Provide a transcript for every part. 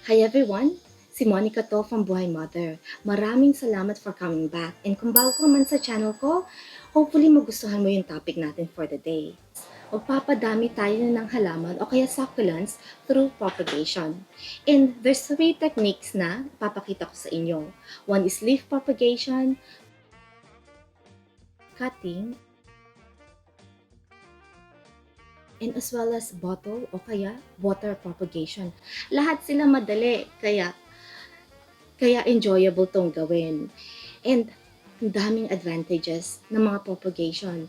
Hi everyone! Si Monica to from BuhayMother. Maraming salamat for coming back. And kung bago ka man sa channel ko, hopefully magustuhan mo yung topic natin for the day. Magpapadami tayo ng halaman o kaya succulents through propagation. And there's 3 techniques na papakita ko sa inyo. One is leaf propagation, cutting, and as well as bottle o kaya water propagation. Lahat sila madali, kaya enjoyable tong gawin. And ang daming advantages ng mga propagation.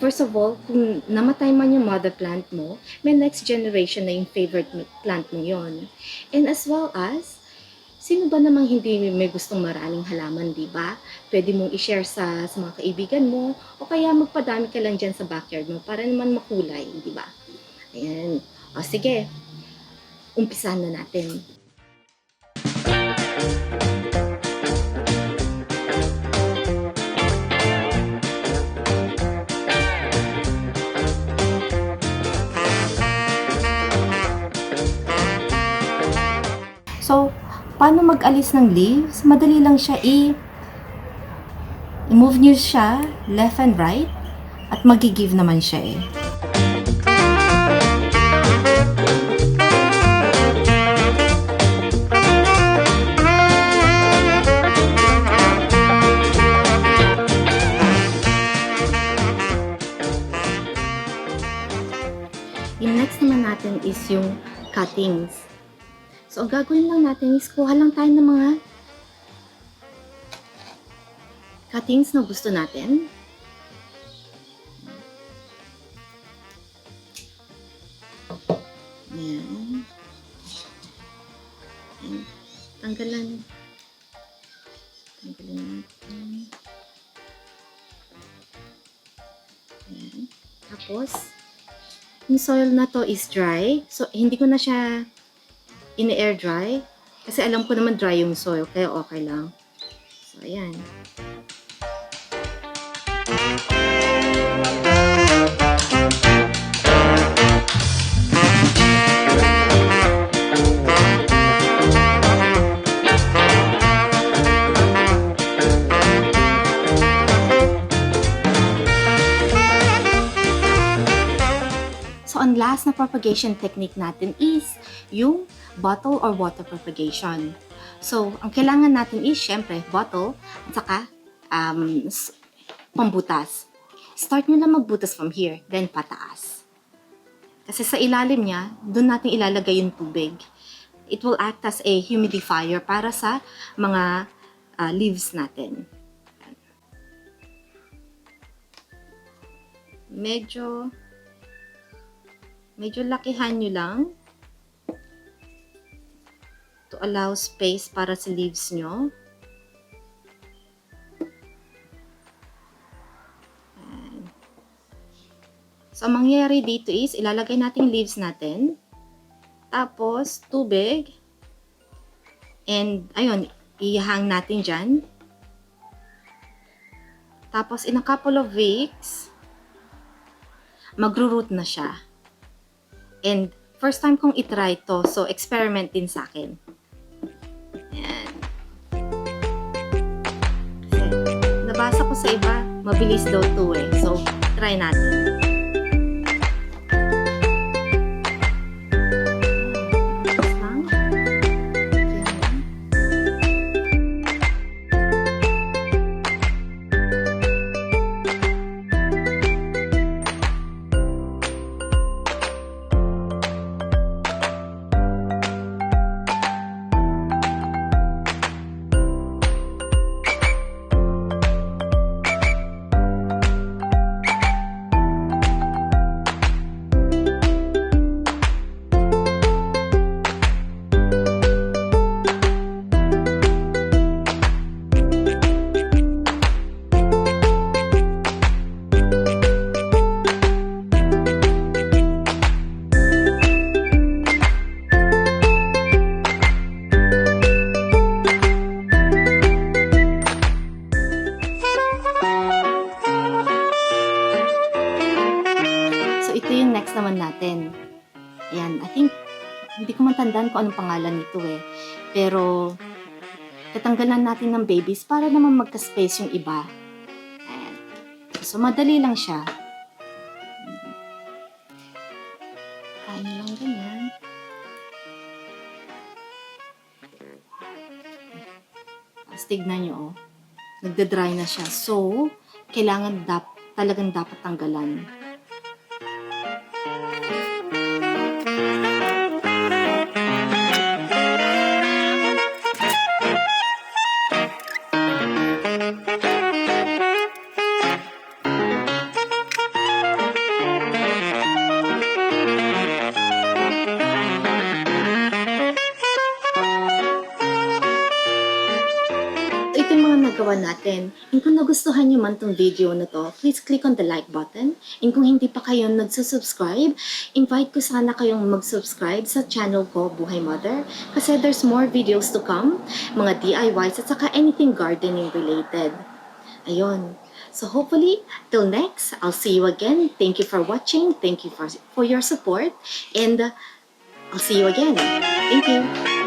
First of all, kung namatay man yung mother plant mo, may next generation na yung favorite plant mo yon. And as well as, sino ba namang hindi may gustong maraming halaman, di ba? Pwede mong i-share sa mga kaibigan mo o kaya magpadami ka lang dyan sa backyard mo para naman makulay, di ba? Ayan. O sige, umpisahan na natin. So, paano mag-alis ng leaves? Madali lang siya i-move nyo siya left and right at mag-give naman siya Yung next naman natin is yung cuttings. So, ang gagawin lang natin is kuha lang tayo ng mga cuttings na gusto natin. Ayan. Ayan. Tanggalan natin. Ayan. Tapos, yung soil na to is dry. So, hindi ko na siya in-air dry. Kasi alam ko naman dry yung soil, kaya okay lang. So, ayan. So, ang last na propagation technique natin is yung bottle or water propagation. So, ang kailangan natin is, syempre, bottle at saka pambutas. Start nyo lang magbutas from here, then pataas. Kasi sa ilalim niya, doon natin ilalagay yung tubig. It will act as a humidifier para sa mga leaves natin. Medyo lakihan nyo lang to allow space para sa leaves nyo. Ayan. So, ang mangyayari dito is, ilalagay natin leaves natin. Tapos, tubig. And, ayun, ihang natin dyan. Tapos, in a couple of weeks, magro-root na siya. And, first time kong itry to, so experiment din sa akin. Ayan. Kasi, nabasa ko sa iba, mabilis daw to eh. So, try natin. kung anong pangalan nito eh. Pero, tatanggalan natin ng babies para naman magka-space yung iba. Ayan. So, madali lang siya. Kain lang ganyan. Tapos tignan nyo, oh. Nagda-dry na siya. So, kailangan talagang dapat tanggalan. Ito yung mga nagawa natin. And kung nagustuhan nyo man tong video na to, please click on the like button. And kung hindi pa kayo nagsusubscribe, invite ko sana kayong mag-subscribe sa channel ko, BuhayMother. Kasi there's more videos to come, mga DIYs at saka anything gardening related. Ayun. So hopefully, till next, I'll see you again. Thank you for watching. Thank you for your support. And I'll see you again. Thank you.